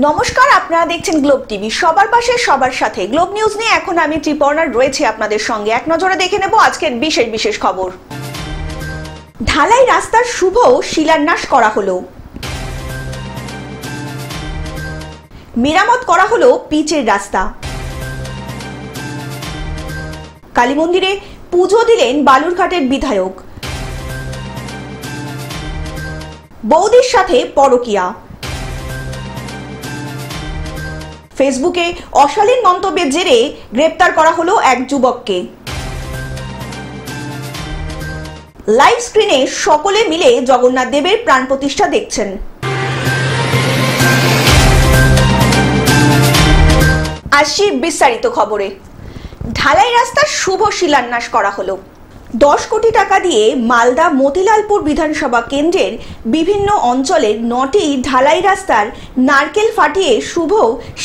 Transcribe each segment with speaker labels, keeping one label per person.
Speaker 1: নমস্কার, আপনারা দেখছেন গ্লোব টিভি। সবার পাশে সবার সাথে গ্লোব নিউজ নিয়ে এখন আমি ত্রিপর্ণা রয়েছে আপনাদের সঙ্গে। এক নজরে দেখে নেব আজকের বিশেষ বিশেষ খবর। ঢালাই রাস্তার শুভ শিলান্যাস করা হলো। মেরামত করা হলো পিচের রাস্তা। কালী মন্দিরে পুজো দিলেন বালুরঘাটের বিধায়ক। বৌদির সাথে পরকীয়া। ফেসবুকে অশালীন মন্তব্যের জেরে গ্রেপ্তার করা হলো এক যুবককে। লাইভ স্ক্রিনে সকলে মিলে জগন্নাথ দেবের প্রাণ প্রতিষ্ঠা দেখছেন। আসছি বিস্তারিত খবরে। ঢালাই রাস্তার শুভ শিলান্যাস করা হলো। 10 কোটি টাকা দিয়ে মালদা মতিলালপুর বিধানসভা কেন্দ্রের বিভিন্ন অঞ্চলের 9টি ঢালাই রাস্তার নারকেল ফাটিয়ে শুভ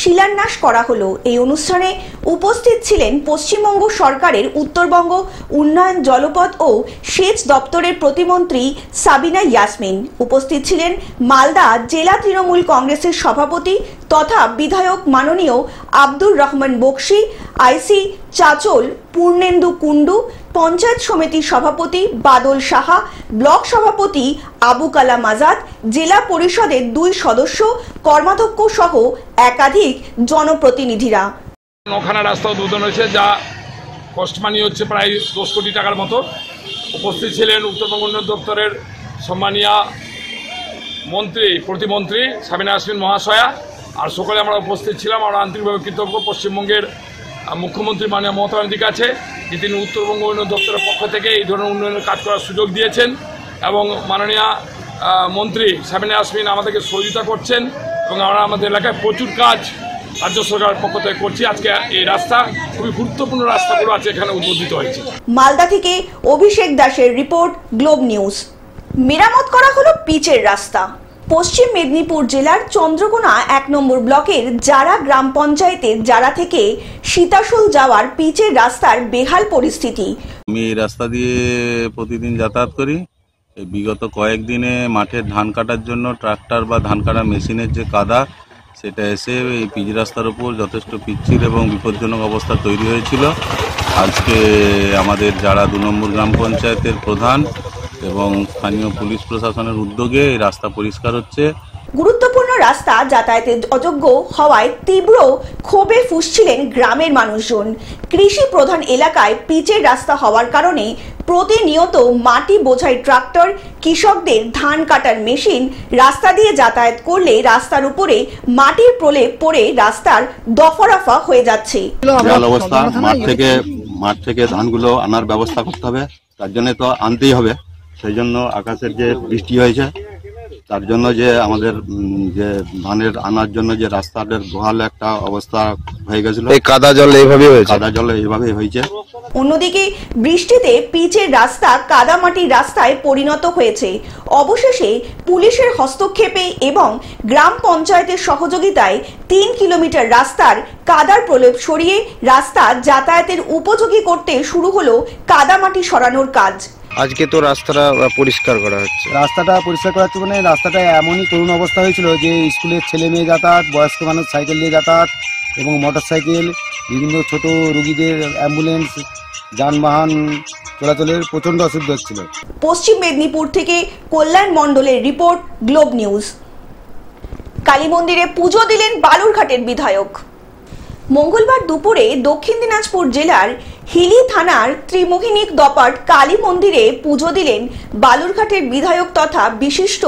Speaker 1: শিলান্যাস করা হলো। এই অনুষ্ঠানে উপস্থিত ছিলেন পশ্চিমবঙ্গ সরকারের উত্তরবঙ্গ উন্নয়ন জলপথ ও সেচ দপ্তরের প্রতিমন্ত্রী সাবিনা ইয়াসমিন। উপস্থিত ছিলেন মালদা জেলা তৃণমূল কংগ্রেসের সভাপতি তথা বিধায়ক মাননীয় আব্দুর রহমান বক্সি, আইসি চাচল পূর্ণেন্দু কুন্ডু, পঞ্চায়েত সমিতির সভাপতি বাদল সাহা, ব্লক সভাপতি আবু কালাম আজাদ, জেলা পরিষদের 2 সদস্য, কর্মাধ্যক্ষ সহ একাধিক জনপ্রতিনিধিরা।
Speaker 2: নখানা রাস্তা উদ্বোধন হয়েছে, যা কস্ট মানি হচ্ছে প্রায় 10 কোটি টাকার মতো। উপস্থিত ছিলেন উত্তরবঙ্গ উন্নয়ন দপ্তরের সম্মানীয় প্রতিমন্ত্রী সাবিনা ইয়াসমিন মহাশয়া। আর সকলে আমরা উপস্থিত ছিলাম। আমরা আন্তরিকভাবে কৃতজ্ঞ পশ্চিমবঙ্গের মুখ্যমন্ত্রী মাননীয় মমতা ব্যানার্জির কাছে, যে তিনি উত্তরবঙ্গ উন্নয়ন দপ্তরের পক্ষ থেকে এই ধরনের উন্নয়নের কাজ করার সুযোগ দিয়েছেন এবং মাননীয় মন্ত্রী সাবিনা ইয়াসমিন আমাদেরকে সহযোগিতা করছেন এবং আমরা আমাদের এলাকায় প্রচুর কাজ রাজ্য সরকারের পক্ষ থেকে করছি। আজকে এই রাস্তা খুবই গুরুত্বপূর্ণ রাস্তাগুলো আছে এখানে উদ্বোধিত হয়েছে।
Speaker 1: মালদা থেকে অভিষেক দাসের রিপোর্ট, গ্লোব নিউজ। মেরামত করা হলো পিচের রাস্তা। পশ্চিম মেদিনীপুর জেলার চন্দ্রকোনা 1 নম্বর ব্লকের জারা গ্রাম পঞ্চায়েতের জারা থেকে সীতাশোল যাওয়ার পিচের রাস্তার বেহাল পরিস্থিতি।
Speaker 3: আমি এই রাস্তা দিয়ে প্রতিদিন যাতায়াত করি। বিগত কয়েকদিনে মাঠের ধান কাটার জন্য ট্রাক্টর বা ধান কাটা মেশিনের যে কাদা, সেটা এসে এই পিচ রাস্তার উপর যথেষ্ট পিচ্ছিল এবং বিপজ্জনক অবস্থা তৈরি হয়েছিল। আজকে আমাদের যারা 2 নম্বর গ্রাম পঞ্চায়েতের প্রধান এবং স্থানীয় পুলিশ প্রশাসনের উদ্যোগে এই রাস্তা পরিষ্কার হচ্ছে।
Speaker 1: গুরুত্বপূর্ণ রাস্তা যাতায়াতের অযোগ্য হওয়ায় তীব্র ক্ষোভে ফুঁসছিলেন গ্রামের মানুষজন। কৃষি প্রধান এলাকায় পিচের রাস্তা হওয়ার কারণে প্রতিনিয়ত মাটি বোঝাই ট্রাক্টর, কৃষকদের ধান কাটার মেশিন রাস্তা দিয়ে যাতায়াত করলে রাস্তার উপরে মাটির প্রলেপ পড়ে রাস্তার দফারফা হয়ে যাচ্ছে।
Speaker 4: অবস্থা মাঠ থেকে ধানগুলো আনার ব্যবস্থা করতে হবে, তার জন্য তো আনতেই হবে। সেই জন্য আকাশের যে বৃষ্টি হয়েছে তার জন্য যে আমাদের যে ধানের আনার জন্য যে রাস্তাটার বহাল একটা অবস্থা হয়ে গেছিল, এই কাদা জল এইভাবেই হয়েছে।
Speaker 1: অন্যদিকে বৃষ্টিতে পিচের রাস্তা কাদামাটির রাস্তায় পরিণত হয়েছে। অবশেষে পুলিশের হস্তক্ষেপে এবং গ্রাম পঞ্চায়েতের সহযোগিতায় 3 কিলোমিটার রাস্তার কাদার প্রলেপ সরিয়ে রাস্তা যাতায়াতের উপযোগী করতে শুরু হলো কাদামাটি সরানোর কাজ।
Speaker 5: আজকে তো রাস্তাটা পরিষ্কার করা হচ্ছে।
Speaker 6: মানে রাস্তাটা এমনই করুণ অবস্থা হয়েছিল যে স্কুলের ছেলে মেয়ে যাতায়াত, বয়স্ক মানুষ সাইকেল দিয়ে যাতায়াত এবং মোটরসাইকেল, বিভিন্ন ছোট রোগীদের অ্যাম্বুলেন্স যানবাহন চলাচলের প্রচন্ড অসুবিধা হচ্ছিল।
Speaker 1: পশ্চিম মেদিনীপুর থেকে কল্যাণ মণ্ডলের রিপোর্ট, গ্লোব নিউজ। কালী মন্দিরে পুজো দিলেন বালুরঘাটের বিধায়ক। মঙ্গলবার দুপুরে দক্ষিণ দিনাজপুর জেলার হিলি থানার ত্রিমোহিনী দপাট কালী মন্দিরে পুজো দিলেন বালুরঘাটের বিধায়ক তথা বিশিষ্ট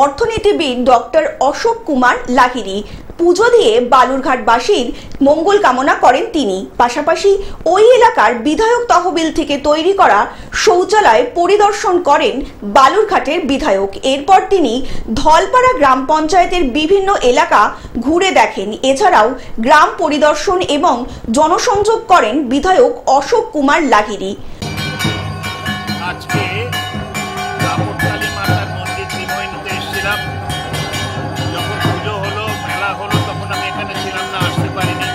Speaker 1: অর্থনীতিবিদ ডক্টর অশোক কুমার লাহিড়ী। পুজো দিয়ে বালুরঘাটবাসীর মঙ্গল কামনা করেন তিনি। পাশাপাশি ওই এলাকার বিধায়ক তহবিল থেকে তৈরি করা শৌচালয় পরিদর্শন করেন বালুরঘাটের বিধায়ক। এরপর তিনি ধলপাড়া গ্রাম পঞ্চায়েতের বিভিন্ন এলাকা ঘুরে দেখেন। এছাড়াও গ্রাম পরিদর্শন এবং জনসংযোগ করেন বিধায়ক অশোক কুমার লাহিড়ী।
Speaker 7: আজকে কালী মাতার মন্দির ত্রিমোহিনীতে এসেছিলাম। যখন পুজো হলো, মেলা হলো, তখন আমি এখানে ছিলাম না, আসতে পারিনি।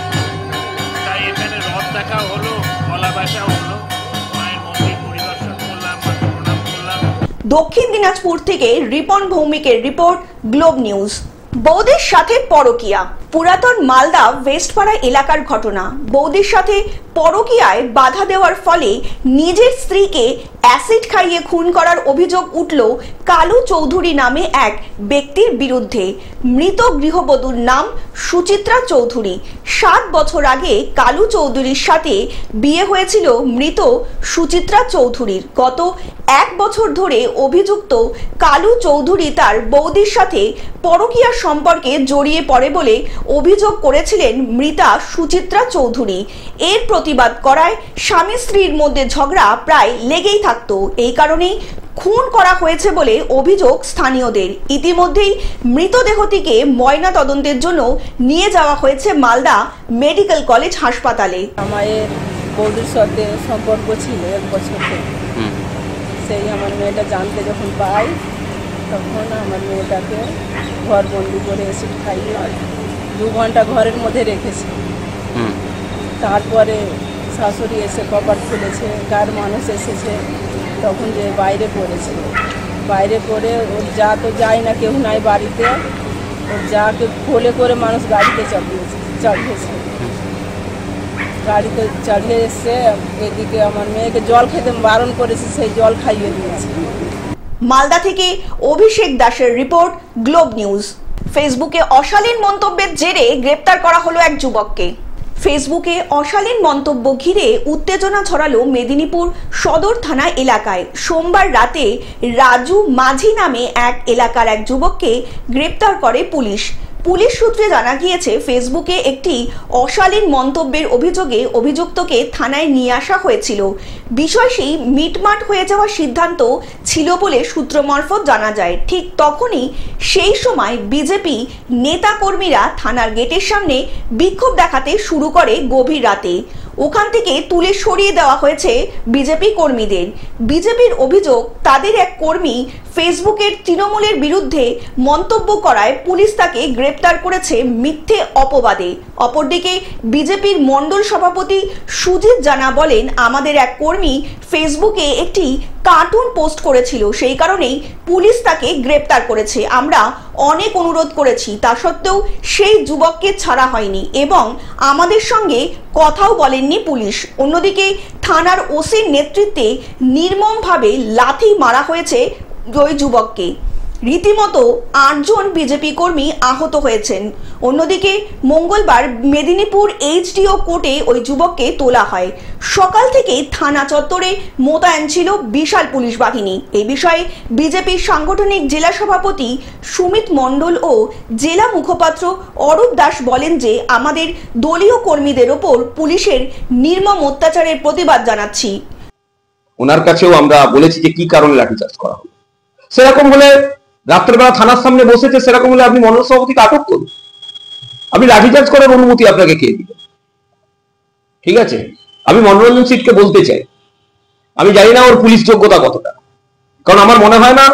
Speaker 7: তাই এখানে রথ দেখা হলো, গলা বাসা হলো, মায়ের মন্দির পরিদর্শন করলাম, প্রণাম করলাম।
Speaker 1: দক্ষিণ দিনাজপুর থেকে রিপন ভৌমিকের রিপোর্ট, গ্লোব নিউজ। বৌদির সাথে পরকীয়া। পুরাতন মালদা ওয়েস্টপাড়া এলাকার ঘটনা। বৌদির সাথে পরকীয়ায় বাধা দেওয়ার ফলে নিজের স্ত্রীকে অ্যাসিড খাইয়ে খুন করার অভিযোগ উঠল কালু চৌধুরী নামে এক ব্যক্তির বিরুদ্ধে। মৃত গৃহবধূর নাম সুচিত্রা চৌধুরী। 7 বছর আগে কালু চৌধুরীর সাথে বিয়ে হয়েছিল মৃত সুচিত্রা চৌধুরীর। গত 1 বছর ধরে অভিযুক্ত কালু চৌধুরী তার বৌদির সাথে পরকীয়া সম্পর্কে জড়িয়ে পড়ে বলে অভিযোগ করেছিলেন মৃতা সুচিত্রা চৌধুরী। এর প্রতিবাদ করায় স্বামী স্ত্রীর মধ্যে ঝগড়া প্রায় লেগেই থাকতো। এই কারণেই খুন করা হয়েছে বলে অভিযোগ স্থানীয়দের। ইতিমধ্যেই মৃতদেহটিকে ময়না তদন্তের জন্য নিয়ে যাওয়া হয়েছে মালদা মেডিকেল কলেজ হাসপাতালে।
Speaker 8: আমার বৌদির সাথে সম্পর্ক ছিল 1 বছর থেকে। সেই আমার মেয়েটা জানতে যখন পাই তখন আমার মেয়েটাকে ঘর বন্দি করে অ্যাসিড খাইয়ে 2 ঘন্টা ঘরের মধ্যে রেখেছে। তারপরে শাশুড়ি এসে কপাট খুলেছে, গায়ের মানুষ এসেছে, তখন যে বাইরে পড়েছে। বাইরে পড়ে ওর যা তো যায় না, কেউ নাই বাড়িতে, ওর যাকে কোলে করে মানুষ গাড়িতে চালিয়েছে। গাড়িতে চালিয়ে এসছে, এদিকে আমার মেয়েকে জল খেতে বারণ করেছে, সেই জল খাইয়ে দিয়েছে।
Speaker 1: মালদা থেকে অভিষেক দাসের রিপোর্ট, গ্লোব নিউজ। ফেসবুকে অশালীন মন্তব্যের জেরে গ্রেপ্তার করা হলো এক যুবককে। ফেসবুকে অশালীন মন্তব্য ঘিরে উত্তেজনা ছড়ালো মেদিনীপুর সদর থানা এলাকায়। সোমবার রাতে রাজু মাঝি নামে এক এলাকার এক যুবককে গ্রেপ্তার করে পুলিশ। পুলিশ সূত্রে জানা গিয়েছে, ফেসবুকে একটি অশালীন মন্তব্যের অভিযোগে অভিযুক্তকে থানায় নিয়ে আসা হয়েছিল। বিষয়টি মিটমাট হয়ে যাওয়ার সিদ্ধান্ত ছিল বলে সূত্র মারফত জানা যায়। ঠিক তখনই সেই সময় বিজেপি নেতাকর্মীরা থানার গেটের সামনে বিক্ষোভ দেখাতে শুরু করে গভীর রাতে। ওখান থেকে তুলে সরিয়ে দেওয়া হয়েছে বিজেপি কর্মীদের। বিজেপির অভিযোগ, তাদের এক কর্মী ফেসবুকের তৃণমূলের বিরুদ্ধে মন্তব্য করায় পুলিশ তাকে গ্রেপ্তার করেছে মিথ্যে অপবাদে। অপরদিকে বিজেপির মণ্ডল সভাপতি সুজিত জানা বলেন, আমাদের এক কর্মী ফেসবুকে একটি কার্টুন পোস্ট করেছিল, সেই কারণেই পুলিশ তাকে গ্রেপ্তার করেছে। আমরা অনেক অনুরোধ করেছি, তা সত্ত্বেও সেই যুবককে ছাড়া হয়নি এবং আমাদের সঙ্গে কথাও বলেননি পুলিশ। অন্যদিকে থানার ওসির নেতৃত্বে নির্মমভাবে লাথি মারা হয়েছে ওই যুবককে। রীতিমতো 8 জন বিজেপি কর্মী আহত হয়েছেন। অন্যদিকে মঙ্গলবার মেদিনীপুর এইচডিও কোর্টে ওই যুবককে তোলা হয়। সকাল থেকেই থানা চত্বরে মোতায়েন ছিল বিশাল পুলিশ বাহিনী। এই বিষয়ে বিজেপির সাংগঠনিক জেলা সভাপতি সুমিত মণ্ডল ও জেলা মুখপাত্র অরূপ দাস বলেন যে, আমাদের দলীয় কর্মীদের ওপর পুলিশের নির্মম অত্যাচারের প্রতিবাদ জানাচ্ছি।
Speaker 9: ওনার কাছেও আমরা বলেছি যে কি কারণে লাঠিচার্জ করা হলো। সেরকম হলে রাত্রেবেলা থানার সামনে বসেছে, সেরকম হলে আপনি মণ্ডল সভাপতিকে আটক করুন। আপনি লাঠিচার্জ করার অনুমতি আপনাকে কে দিবে? ঠিক আছে, আমি মনোরঞ্জন সিটকে বলতে চাই, আমি জানি না ওর পুলিশ যোগ্যতা কতটা, কারণ আমার মনে হয় না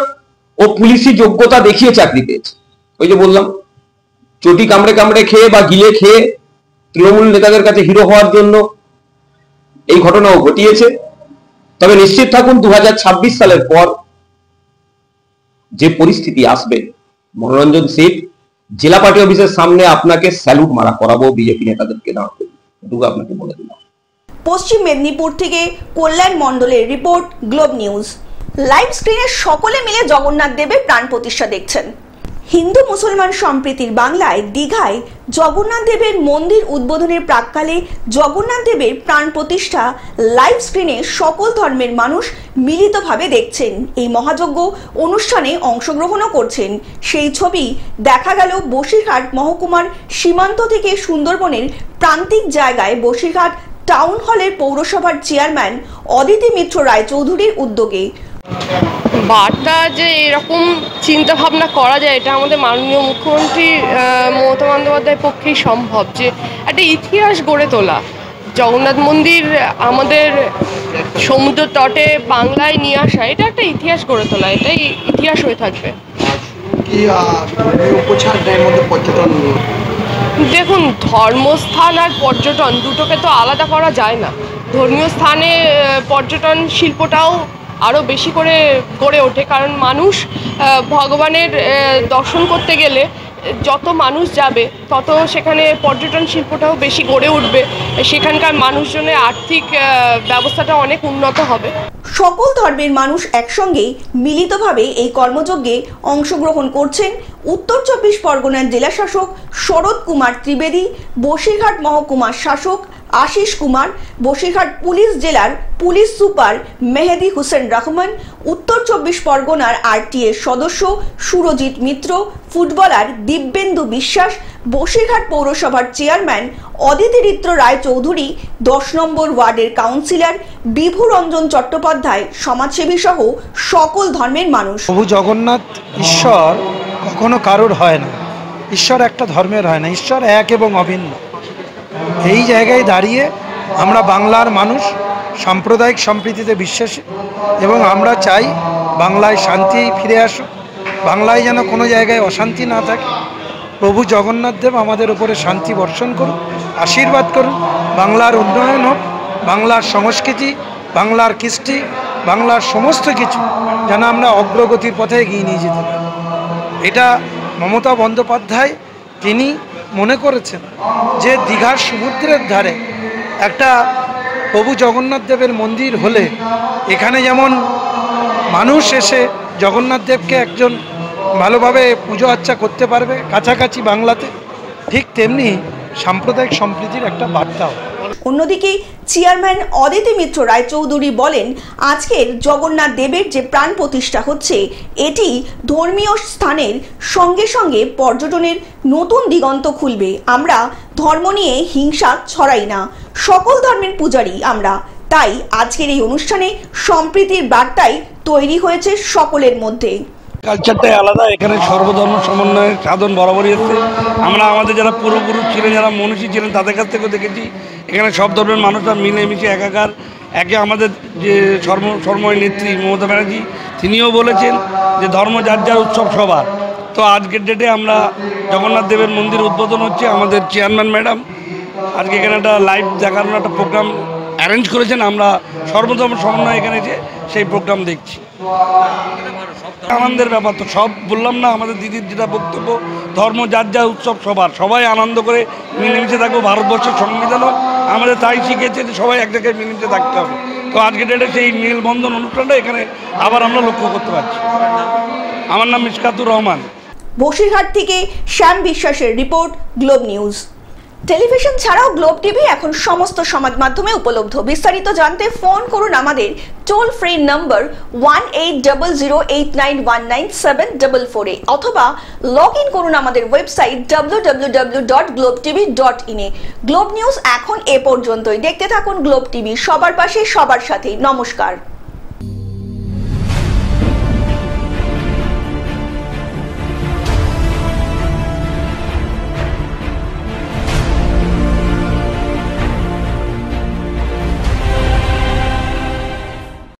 Speaker 9: ও পুলিশি যোগ্যতা দেখিয়ে চাকরি পেয়েছে। ওই যে বললাম, চটি কামড়ে কামড়ে খেয়ে বা গিলে খেয়ে তৃণমূল নেতাদের কাছে হিরো হওয়ার জন্য এই ঘটনাও ঘটিয়েছে। তবে নিশ্চিত থাকুন 2026 সালের পর যে পরিস্থিতি আসবে, মনোরঞ্জন সিট জেলা পার্টি অফিসের সামনে আপনাকে স্যালুট মারা করাবো বিজেপি নেতাদেরকে দাঁড়াতে, এটুকু আপনাকে বলে দিলাম।
Speaker 1: পশ্চিম মেদিনীপুর থেকে কল্যাণ মণ্ডলের রিপোর্ট, গ্লোব নিউজ। লাইভ স্ক্রিনে সকলে মিলে জগন্নাথ দেবের প্রাণ প্রতিষ্ঠা দেখছেন। হিন্দু মুসলমান সম্প্রীতির বাংলায় দীঘায় জগন্নাথ দেবের মন্দির উদ্বোধনের প্রাক্কালে জগন্নাথ দেবের প্রাণ প্রতিষ্ঠা লাইভ স্ক্রিনে সকল ধর্মের মানুষ মিলিতভাবে দেখছেন। এই মহাযজ্ঞ অনুষ্ঠানে অংশগ্রহণও করছেন। সেই ছবি দেখা গেল বসিরহাট মহকুমার সীমান্ত থেকে সুন্দরবনের প্রান্তিক জায়গায় বসিরহাট টাউন হলের পৌরসভার চেয়ারম্যান অদিতি মিত্র রায়চৌধুরীর উদ্যোগে।
Speaker 10: বার্তা যে এরকম চিন্তা ভাবনা করা যায়, এটা আমাদের মাননীয় মুখ্যমন্ত্রী মমতা বন্দ্যোপাধ্যায়ের পক্ষেই সম্ভব, যে একটা ইতিহাস গড়ে তোলা। জগন্নাথ মন্দির আমাদের সমুদ্র তটে বাংলায় নিয়ে আসা, এটা একটা ইতিহাস গড়ে তোলা, এটাই ইতিহাস হয়ে থাকবে। দেখুন, ধর্মস্থান আর পর্যটন দুটোকে তো আলাদা করা যায় না। ধর্মীয় স্থানে পর্যটন শিল্পটাও আরও বেশি করে গড়ে ওঠে, কারণ মানুষ ভগবানের দর্শন করতে গেলে যত মানুষ যাবে তত সেখানে পর্যটন শিল্পটাও বেশি গড়ে উঠবে, সেখানকার মানুষজনের আর্থিক ব্যবস্থাটা অনেক উন্নত হবে।
Speaker 1: সকল ধর্মের মানুষ একসঙ্গে মিলিতভাবে এই কর্মযজ্ঞে অংশগ্রহণ করছেন উত্তর 24 পরগনার জেলা শাসক শরৎ কুমার ত্রিবেদী, বসিরহাট মহকুমার শাসক আশিস কুমার, বসিরহাট পুলিশ জেলার পুলিশ সুপার মেহেদি হোসেন রহমান, উত্তর 24 পরগনার RTA সদস্য সুরজিৎ মিত্র, ফুটবলার দিব্যেন্দু বিশ্বাস, বসিরহাট পৌরসভার চেয়ারম্যান অদিতিরিত্র রায় চৌধুরী, 10 নম্বর ওয়ার্ডের কাউন্সিলর বিভু রঞ্জন চট্টোপাধ্যায়, সমাজসেবী সহ সকল ধর্মের মানুষ।
Speaker 11: প্রভু জগন্নাথ ঈশ্বর কখনো কারোর হয় না, ঈশ্বর একটা ধর্মের হয় না, ঈশ্বর এক এবং অভিন্ন। এই জায়গায় দাঁড়িয়ে আমরা বাংলার মানুষ সাম্প্রদায়িক সম্প্রীতিতে বিশ্বাসী এবং আমরা চাই বাংলায় শান্তি ফিরে আসুক, বাংলায় যেন কোনো জায়গায় অশান্তি না থাকে। প্রভু জগন্নাথ দেব আমাদের উপরে শান্তি বর্ষণ করুন, আশীর্বাদ করুন, বাংলার উন্নয়ন হোক, বাংলার সংস্কৃতি, বাংলার কৃষ্টি, বাংলার সমস্ত কিছু যেন আমরা অগ্রগতির পথে এগিয়ে নিয়ে যেতে পারি। এটা মমতা বন্দ্যোপাধ্যায় তিনি মনে করেছেন যে দীঘার সমুদ্রের ধারে একটা প্রভু জগন্নাথ দেবের মন্দির হলে এখানে যেমন মানুষ এসে জগন্নাথ দেবকে একজন ভালোভাবে পুজো আর্চা করতে পারবে কাছাকাছি বাংলাতে, ঠিক তেমনি সাম্প্রদায়িক সম্প্রীতির একটা বার্তাও।
Speaker 1: অন্যদিকে চেয়ারম্যান অদিতি মিত্র রায় চৌধুরী বলেন, আজকের জগন্নাথ দেবের যে প্রাণ প্রতিষ্ঠা হচ্ছে এটি ধর্মীয় স্থানের সঙ্গে সঙ্গে পর্যটনের নতুন দিগন্ত খুলবে। আমরা ধর্ম নিয়ে হিংসা ছড়াই না, সকল ধর্মের পূজারী আমরা, তাই আজকের এই অনুষ্ঠানে সম্প্রীতির বার্তাই তৈরি হয়েছে সকলের মধ্যে।
Speaker 12: কালচারটাই আলাদা, এখানে সর্বধর্ম সমন্বয়ের সাধন বরাবরই হচ্ছে। আমরা আমাদের যারা পূর্বপুরুষ ছিলেন, যারা মনীষী ছিলেন, তাদের কাছ থেকেও দেখেছি এখানে সব ধর্মের মানুষরা মিলেমিশে একাকার। একে আমাদের যে সর্বময় নেত্রী মমতা ব্যানার্জি তিনিও বলেছেন যে ধর্ম যার যার উৎসব সবার। তো আজকের ডেটে আমরা জগন্নাথ দেবের মন্দির উদ্বোধন হচ্ছে, আমাদের চেয়ারম্যান ম্যাডাম আজকে এখানে একটা লাইভ দেখানোর একটা প্রোগ্রাম অ্যারেঞ্জ করেছেন। আমরা সর্বধর্ম সমন্বয় এখানে যে সেই প্রোগ্রাম দেখছি, আনন্দের ব্যাপার। তো সব বললাম না, আমাদের দিদির যেটা বক্তব্য, ধর্ম যার যার উৎসব সবার, সবাই আনন্দ করে মিলেমিশে থাকবো। ভারতবর্ষের সংবিধানও আমাদের তাই শিখেছে যে সবাই এক জায়গায় মিলেমিশে থাকতে হবে। তো আজকের ডেটে সেই মেলবন্ধন অনুষ্ঠানটা এখানে আবার আমরা লক্ষ্য করতে পারছি। আমার নাম মিশকাতুর রহমান।
Speaker 1: বসিরহাট থেকে শ্যাম বিশ্বাসের রিপোর্ট, গ্লোব নিউজ। টেলিভিশন ছাড়াও গ্লোব টিভি এখন সমস্ত সমাজ মাধ্যমে উপলব্ধ। বিস্তারিত জানতে ফোন করুন আমাদের টোল ফ্রি নম্বর 180089197444 অথবা লগ ইন করুন আমাদের ওয়েবসাইট www.globetv.in এ। গ্লোব নিউজ এখন এ পর্যন্তই। দেখতে থাকুন গ্লোব টিভি, সবার পাশে সবার সাথে। নমস্কার।